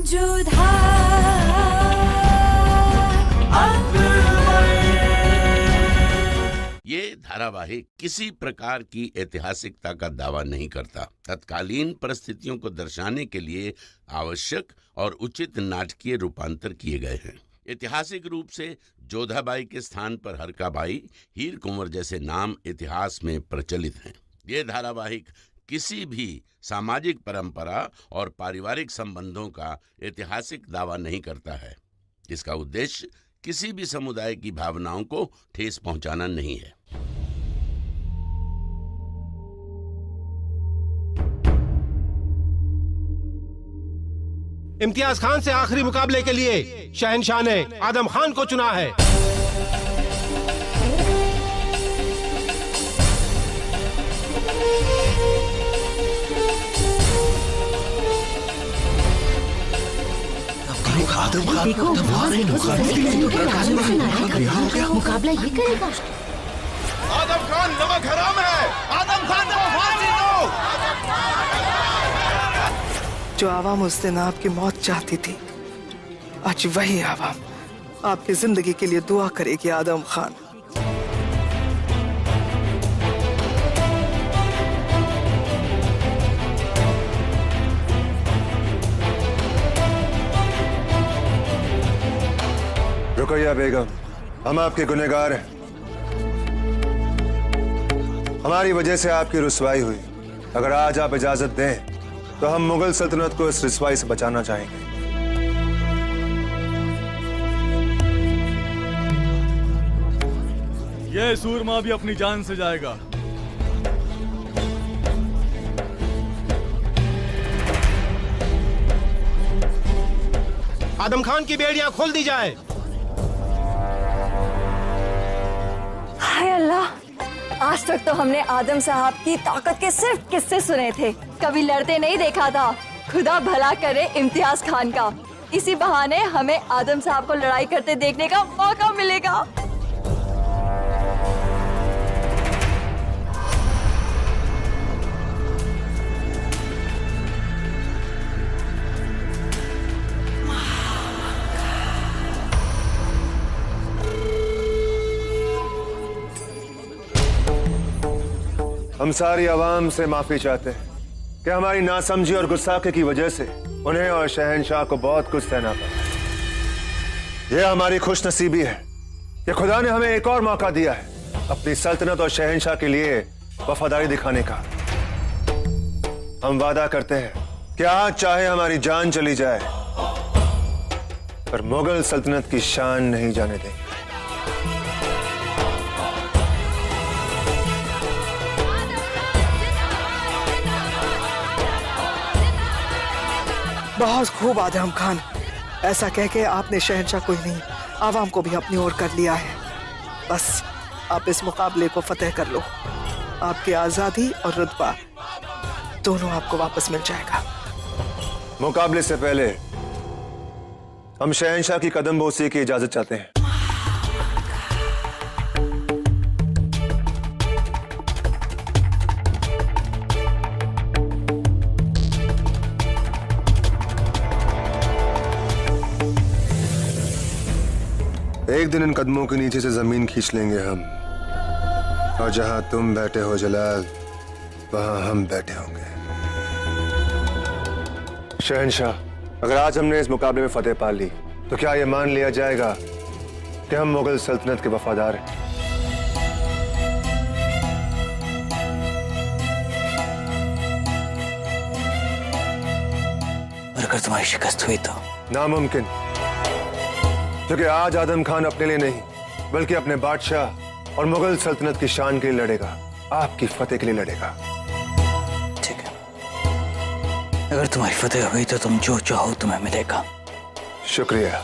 ये धारावाहिक किसी प्रकार की ऐतिहासिकता का दावा नहीं करता। तत्कालीन परिस्थितियों को दर्शाने के लिए आवश्यक और उचित नाटकीय रूपांतर किए गए हैं। ऐतिहासिक रूप से जोधाबाई के स्थान पर हरकाबाई, हीर कुंवर जैसे नाम इतिहास में प्रचलित हैं। ये धारावाहिक किसी भी सामाजिक परंपरा और पारिवारिक संबंधों का ऐतिहासिक दावा नहीं करता है। इसका उद्देश्य किसी भी समुदाय की भावनाओं को ठेस पहुंचाना नहीं है। इम्तियाज खान से आखिरी मुकाबले के लिए शहनशाह ने आदम खान को चुना है। देखो मुकाबला ये करेगा। आदम खान नमक हराम है। आदम खान को फांसी दो। जो आवाम उस दिन आपकी मौत चाहती थी, आज वही आवाम आपकी जिंदगी के लिए दुआ करेगी। आदम खान, रुकैया बेगम, हम आपके गुनहगार हैं। हमारी वजह से आपकी रुसवाई हुई। अगर आज आप इजाजत दें तो हम मुगल सल्तनत को इस रुसवाई से बचाना चाहेंगे। यह सूरमा भी अपनी जान से जाएगा। आदम खान की बेड़ियां खोल दी जाए। हाय अल्लाह, आज तक तो हमने आदम साहब की ताकत के सिर्फ किस्से सुने थे, कभी लड़ते नहीं देखा था। खुदा भला करे इम्तियाज खान का, इसी बहाने हमें आदम साहब को लड़ाई करते देखने का मौका मिलेगा। हम सारी आवाम से माफी चाहते हैं कि हमारी नासमझी और गुस्साखे की वजह से उन्हें और शहनशाह को बहुत कुछ सहना पड़ा। यह हमारी खुशनसीबी है कि खुदा ने हमें एक और मौका दिया है अपनी सल्तनत और शहनशाह के लिए वफादारी दिखाने का। हम वादा करते हैं कि आज चाहे हमारी जान चली जाए, पर मुगल सल्तनत की शान नहीं जाने देंगे। बहुत खूब आदम खान, ऐसा कह के आपने शहनशाह को ही नहीं आवाम को भी अपनी ओर कर लिया है। बस आप इस मुकाबले को फतेह कर लो, आपकी आजादी और रुतबा दोनों आपको वापस मिल जाएगा। मुकाबले से पहले हम शहनशाह की कदम बोसी की इजाजत चाहते हैं। एक दिन इन कदमों के नीचे से जमीन खींच लेंगे हम, और जहां तुम बैठे हो जलाल, वहां हम बैठे होंगे। शहनशाह, अगर आज हमने इस मुकाबले में फतेह पा ली तो क्या यह मान लिया जाएगा कि हम मुगल सल्तनत के वफादार हैं? और अगर तुम्हारी शिकस्त हुई तो? नामुमकिन, क्योंकि आज आदम खान अपने लिए नहीं बल्कि अपने बादशाह और मुगल सल्तनत की शान के लिए लड़ेगा, आपकी फतेह के लिए लड़ेगा। ठीक है, अगर तुम्हारी फतेह हुई तो तुम जो चाहो तुम्हें मिलेगा। शुक्रिया।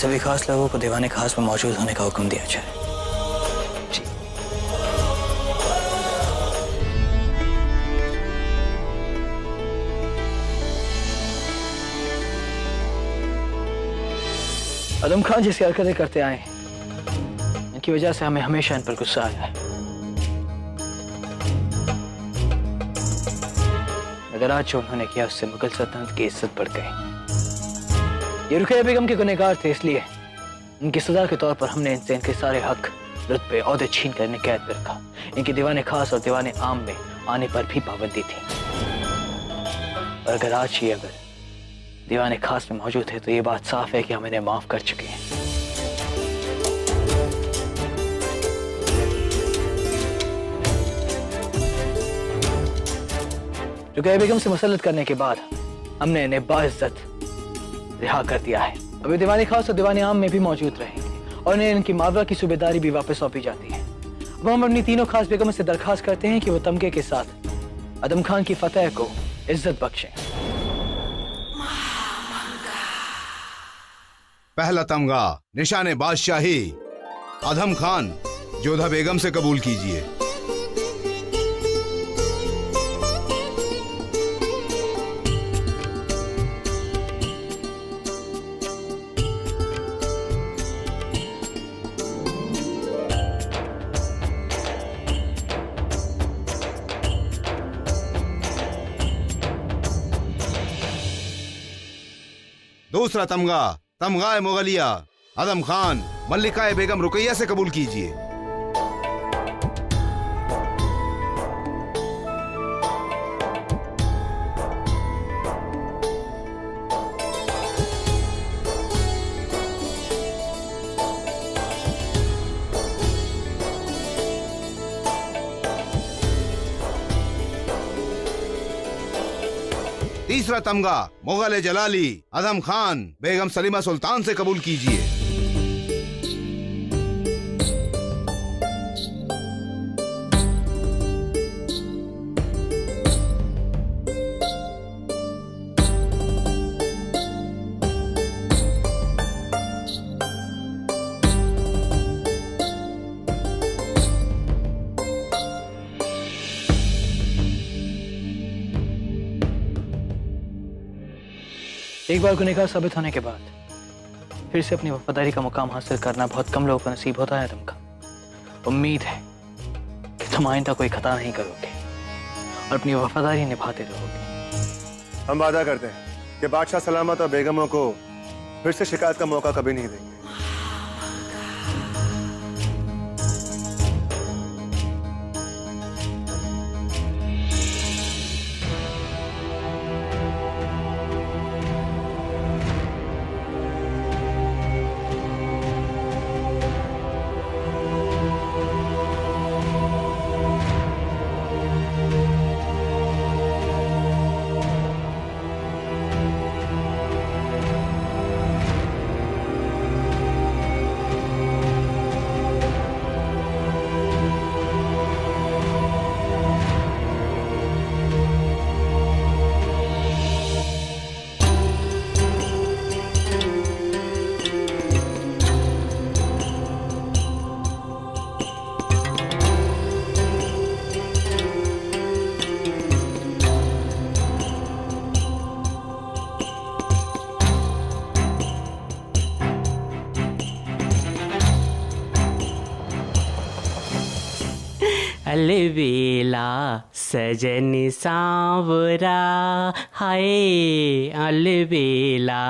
सभी खास लोगों को दीवाने खास में मौजूद होने का हुक्म दिया जाए। जी। आदम खान जिस हरकतें करते आए इनकी वजह से हमें हमेशा इन पर गुस्सा आया है। अगर आज जो उन्होंने किया उससे मुगल सल्तनत की इज्जत बढ़ गई। ये रुकैया बेगम के गुनहगार थे, इसलिए इनकी सजा के तौर पर हमने इनसे इनके सारे हक, रुतबे, औहदे छीन कर इन्हें कैद में रखा। इनके दीवाने खास और दीवाने आम में आने पर भी पाबंदी थी। और अगर आज ये दीवाने खास में मौजूद है तो ये बात साफ है कि हम इन्हें माफ कर चुके हैं। रुकैया बेगम से मसलत करने के बाद हमने इन्हें बाइज्जत रिहा कर दिया है। अभी दीवाने खास और दीवाने आम में भी मौजूद रहेंगे और इन्हें इनकी मावरा की सूबेदारी भी वापस सौंपी जाती है। अब हम अपनी तीनों खास बेगम से दरखास्त करते हैं कि वो तमगे के साथ आदम खान की फतेह को इज्जत बख्शें। पहला तमगा निशाने बादशाही आदम खान जोधा बेगम से कबूल कीजिए। दूसरा तमगा तमगाए मुगलिया आदम खान मल्लिकाए बेगम रुकैया से कबूल कीजिए। तीसरा तमगा मुगल जलाली आदम खान बेगम सलीमा सुल्तान से कबूल कीजिए। एक बार गुनहगार साबित होने के बाद फिर से अपनी वफादारी का मुकाम हासिल करना बहुत कम लोगों को नसीब होता है। तुमका उम्मीद है कि तुम आइंदा कोई खता नहीं करोगे और अपनी वफादारी निभाते रहोगे। हम वादा करते हैं कि बादशाह सलामत और बेगमों को फिर से शिकायत का मौका कभी नहीं देंगे। अलबेला सजन सांवरा हाय अलबेला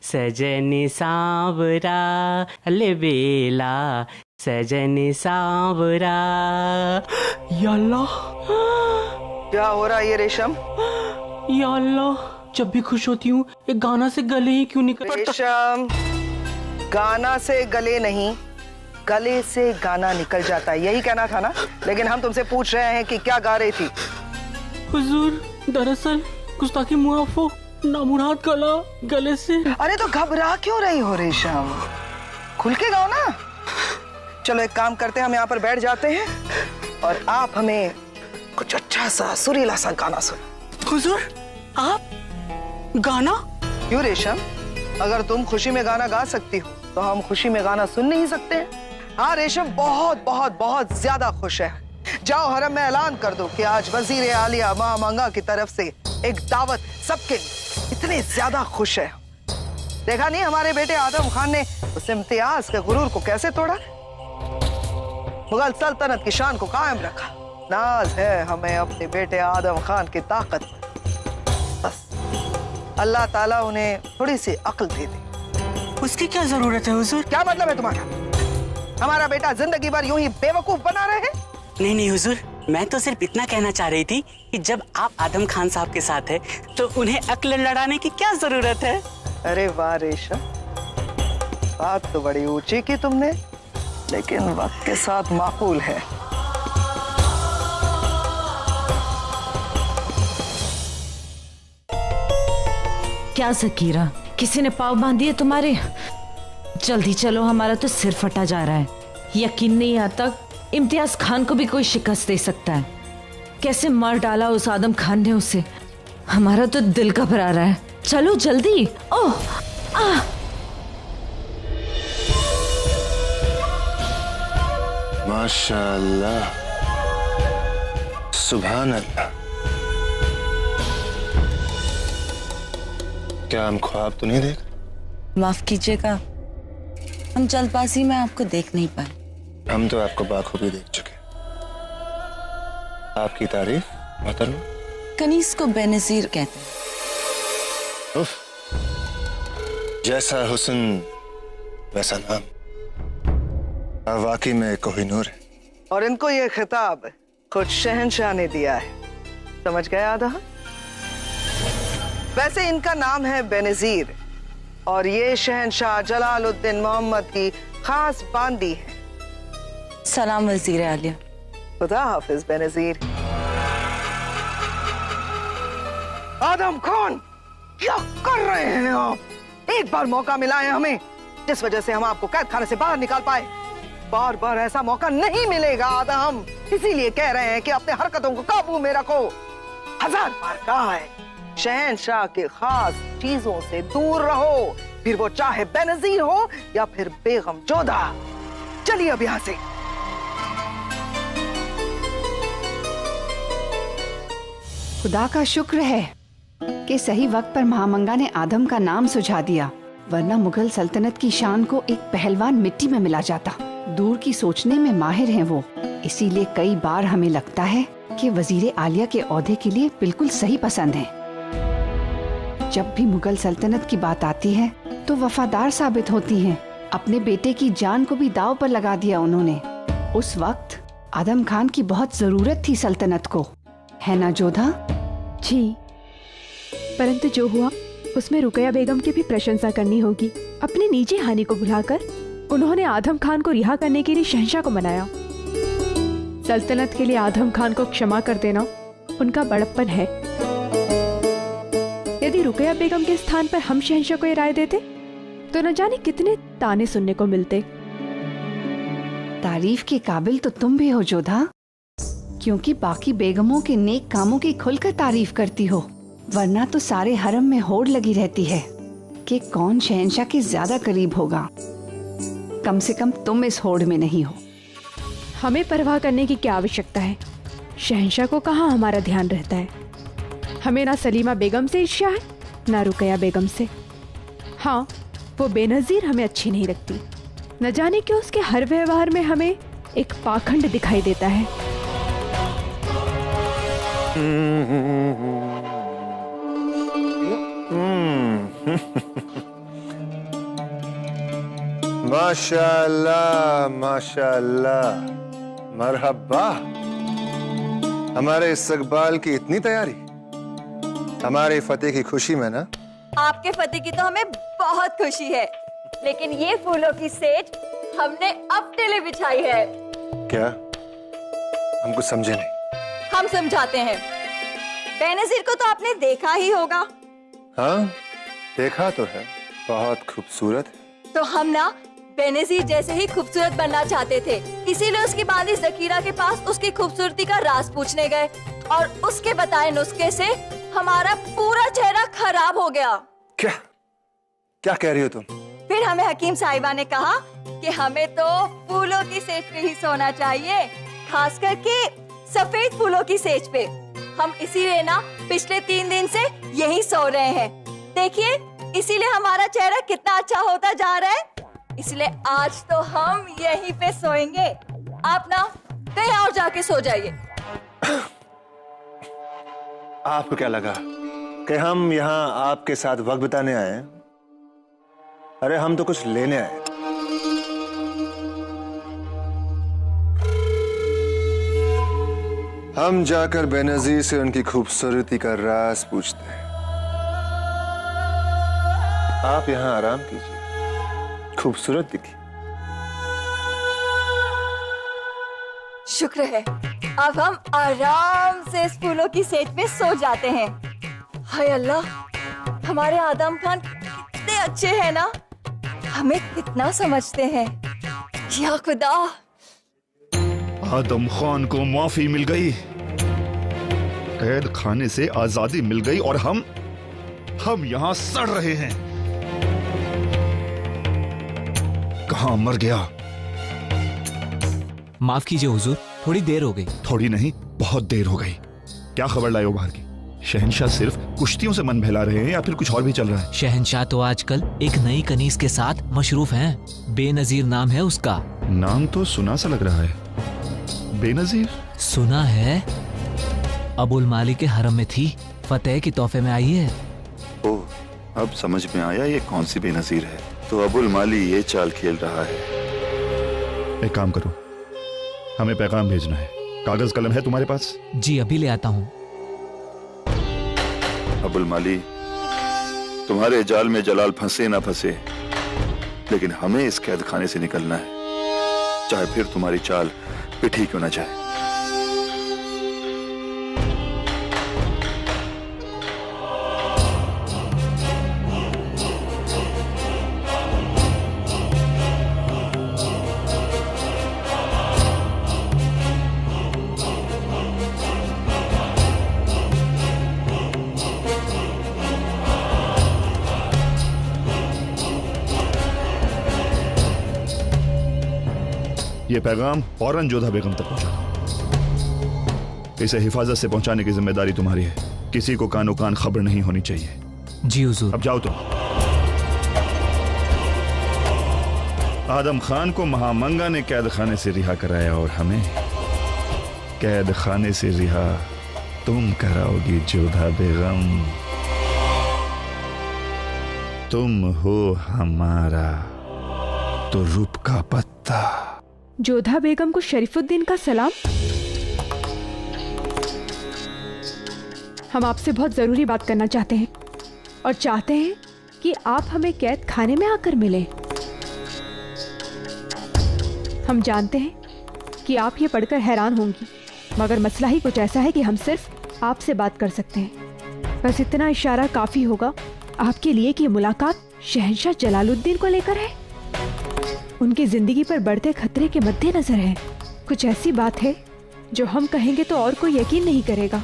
सजन सांवरा अलबेला सजन सांवरा। या अल्लाह क्या हो रहा है ये रेशम? या अल्लाह जब भी खुश होती हूँ एक गाना से गले ही क्यों निकल पड़ता? रेशम गाना से गले नहीं गले से गाना निकल जाता है, यही कहना था ना? लेकिन हम तुमसे पूछ रहे हैं कि क्या गा रही थी? हुजूर दरअसल गुस्ताखी मुआफ हो, नामुराद गला गले से। अरे तो घबरा क्यों रही हो रेशम? खुल के गाओ ना। चलो एक काम करते हैं, हम यहाँ पर बैठ जाते हैं और आप हमें कुछ अच्छा सा सुरीला सा गाना सुनो। हुजूर आप गाना? क्यों रेशम, अगर तुम खुशी में गाना गा सकती हो तो हम खुशी में गाना सुन नहीं सकते हैं? हाँ रेशम बहुत बहुत बहुत ज्यादा खुश है। जाओ हरम में ऐलान कर दो कि आज वजीर आलिया महामंगा की तरफ से एक दावत सबके इतने ज्यादा खुश है। देखा नहीं हमारे बेटे आदम खान ने उस इम्तियाज के गुरूर को कैसे तोड़ा, मुगल सल्तनत की शान को कायम रखा। नाज है हमें अपने बेटे आदम खान की ताकत पर। बस अल्लाह ताला उन्हें थोड़ी सी अक्ल दे दे। उसकी क्या जरूरत है हुजूर? क्या मतलब है तुम्हारा? हमारा बेटा जिंदगी भर यूं ही बेवकूफ बना रहे? नहीं नहीं हुजूर, मैं तो सिर्फ इतना कहना चाह रही थी कि जब आप आदम खान साहब के साथ है तो उन्हें अक्ल लड़ाने की क्या जरूरत है? अरे वाह रेशम, बात तो बड़ी ऊंची की तुमने, लेकिन वक्त के साथ माकूल है। क्या सकीरा, किसी ने पाव बांध दिए तुम्हारे? जल्दी चलो, हमारा तो सिर फटा जा रहा है। यकीन नहीं आता इम्तियाज खान को भी कोई शिकस्त दे सकता है। कैसे मार डाला उस आदम खान ने उसे, हमारा तो दिल घबरा रहा है। चलो जल्दी। ओह माशाअल्लाह, सुभान अल्लाह। क्या हम ख्वाब तो नहीं देख? माफ कीजिएगा, हम जल्दबाजी में आपको देख नहीं पाए। हम तो आपको बाखूबी देख चुके। आपकी तारीफ मोहतरमा। कनीज को बेनजीर कहते हैं। उफ, जैसा हुस्न वैसा नाम, वाकई में कोहिनूर है। और इनको ये खिताब खुद शहंशाह ने दिया है, समझ गए आधा? वैसे इनका नाम है बेनजीर और ये शहंशाह जलालुद्दीन मोहम्मद की खास बांदी है। सलाम वजीर आलिया। खुदा हाफिज बेनजीर। आदम खान, क्या कर रहे हैं आप? एक बार मौका मिला है हमें, जिस वजह से हम आपको कैद खाने से बाहर निकाल पाए। बार बार ऐसा मौका नहीं मिलेगा आदम, इसीलिए कह रहे हैं कि अपने हरकतों को काबू में रखो। 1000 बार कहा है, शहंशाह के खास चीजों से दूर रहो, फिर वो चाहे बेनजीर हो या फिर बेगम जोधा। चलिए अब यहाँ से। खुदा का शुक्र है कि सही वक्त पर महामंगा ने आदम का नाम सुझा दिया, वरना मुगल सल्तनत की शान को एक पहलवान मिट्टी में मिला जाता। दूर की सोचने में माहिर हैं वो, इसीलिए कई बार हमें लगता है कि वजीर आलिया के ओहदे के लिए बिल्कुल सही पसंद हैं। जब भी मुगल सल्तनत की बात आती है तो वफादार साबित होती हैं। अपने बेटे की जान को भी दांव पर लगा दिया उन्होंने। उस वक्त आदम खान की बहुत जरूरत थी सल्तनत को, है ना जोधा? जी, परंतु जो हुआ उसमें रुकैया बेगम की भी प्रशंसा करनी होगी। अपनी निजी हानि को भुलाकर उन्होंने आदम खान को रिहा करने के लिए शहंशाह को मनाया। सल्तनत के लिए आदम खान को क्षमा कर देना उनका बड़प्पन है। यदि रुकैया बेगम के स्थान पर हम शहंशाह को ये राय देते तो न जाने कितने ताने सुनने को मिलते। तारीफ के काबिल तो तुम भी हो जोधा, क्योंकि बाकी बेगमों के नेक कामों की खुलकर तारीफ करती हो, वरना तो सारे हरम में होड़ लगी रहती है कि कौन शहंशाह के ज्यादा करीब होगा। कम से कम तुम इस होड़ में नहीं हो। हमें परवाह करने की क्या आवश्यकता है? शहंशाह को कहाँ हमारा ध्यान रहता है। हमें ना सलीमा बेगम से ईर्ष्या है ना रुकैया बेगम से। हाँ, वो बेनजीर हमें अच्छी नहीं लगती। न जाने क्यों उसके हर व्यवहार में हमें एक पाखंड दिखाई देता है। माशाअल्लाह माशाअल्लाह, मरहबा। हमारे इस्तकबाल की इतनी तैयारी, हमारे फतेह की खुशी में ना? आपके फतेह की तो हमें बहुत खुशी है, लेकिन ये फूलों की सेज हमने अपने लिए बिछाई है। क्या? हम कुछ समझे नहीं। हम समझाते हैं। बेनजीर को तो आपने देखा ही होगा। हाँ, देखा तो है, बहुत खूबसूरत है। तो हम ना बेनजीर जैसे ही खूबसूरत बनना चाहते थे, इसीलिए उसकी बांदी जकीरा के पास उसकी खूबसूरती का राज पूछने गए और उसके बताए नुस्खे से हमारा पूरा चेहरा खराब हो गया। क्या क्या कह रही हो तुम? फिर हमें हकीम साहिबा ने कहा कि हमें तो फूलों की सेज पे ही सोना चाहिए, खास करके सफेद फूलों की सेज पे। हम इसीलिए ना पिछले 3 दिन से यही सो रहे हैं। देखिए, इसीलिए हमारा चेहरा कितना अच्छा होता जा रहा है। इसलिए आज तो हम यहीं पे सोएंगे। आप ना कहीं और जाके सो जाइए। आपको क्या लगा कि हम यहाँ आपके साथ वक्त बिताने आए हैं? अरे हम तो कुछ लेने आए। हम जाकर बेनजीर से उनकी खूबसूरती का राज पूछते हैं। आप यहाँ आराम कीजिए, खूबसूरत दिखी। शुक्र है, अब हम आराम से इस फूलों की सेज पे सो जाते हैं। हाय अल्लाह, हमारे आदम खान कितने अच्छे हैं ना, हमें कितना समझते हैं। या खुदा, आदम खान को माफी मिल गई, कैद खाने से आजादी मिल गई और हम यहाँ सड़ रहे हैं। कहां मर गया? माफ कीजिए हुजूर, थोड़ी देर हो गई। थोड़ी नहीं, बहुत देर हो गई। क्या खबर लाए हो बाहर की? शहंशाह सिर्फ कुश्तियों से मन बहला रहे हैं या फिर कुछ और भी चल रहा है? शहंशाह तो आजकल एक नई कनीज के साथ मशरूफ हैं। बेनजीर नाम है उसका। नाम तो सुना सा लग रहा है। बेनजीर? सुना है, अबुल माली के हरम में थी, फतेह की तोहफे में आई है। ओह, अब समझ में आया ये कौन सी बेनजीर है। तो अबुल माली ये चाल खेल रहा है। एक काम करो, हमें पैगाम भेजना है। कागज कलम है तुम्हारे पास? जी अभी ले आता हूँ। अबुल माली, तुम्हारे जाल में जलाल फंसे ना फंसे, लेकिन हमें इस कैद खाने से निकलना है, चाहे फिर तुम्हारी चाल पिठी क्यों ना जाए। ये पैगाम फौरन जोधा बेगम तक पहुंचा। इसे हिफाजत से पहुंचाने की जिम्मेदारी तुम्हारी है। किसी को कानो कान खबर नहीं होनी चाहिए। जी हुजूर। अब जाओ तुम। आदम खान को महामंगा ने कैद खाने से रिहा कराया और हमें कैद खाने से रिहा तुम कराओगी जोधा बेगम। तुम हो हमारा तो रूप का पत्ता। जोधा बेगम को शरीफुद्दीन का सलाम। हम आपसे बहुत जरूरी बात करना चाहते हैं और चाहते हैं कि आप हमें कैद खाने में आकर मिलें। हम जानते हैं कि आप ये पढ़कर हैरान होंगी, मगर मसला ही कुछ ऐसा है कि हम सिर्फ आपसे बात कर सकते हैं। बस इतना इशारा काफी होगा आपके लिए कि मुलाकात शहंशाह जलालुद्दीन को लेकर है। उनकी जिंदगी पर बढ़ते खतरे के मद्देनजर है। कुछ ऐसी बात है जो हम कहेंगे तो और कोई यकीन नहीं करेगा।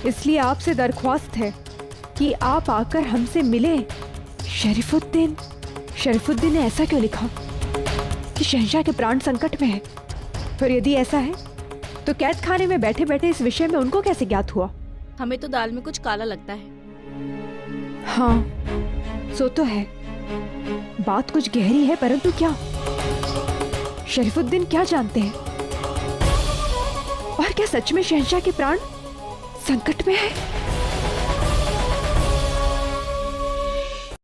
इसलिए आपसे दरख्वास्त है कि आप आकर हमसे मिलें। शरीफुद्दीन ने ऐसा क्यों लिखा कि शहंशाह के प्राण संकट में है? फिर यदि ऐसा है तो कैद खाने में बैठे बैठे इस विषय में उनको कैसे ज्ञात हुआ? हमें तो दाल में कुछ काला लगता है। हाँ, सो तो है। बात कुछ गहरी है, परंतु क्या? शरीफुद्दीन क्या जानते हैं? और क्या सच में शहंशाह के प्राण संकट में है?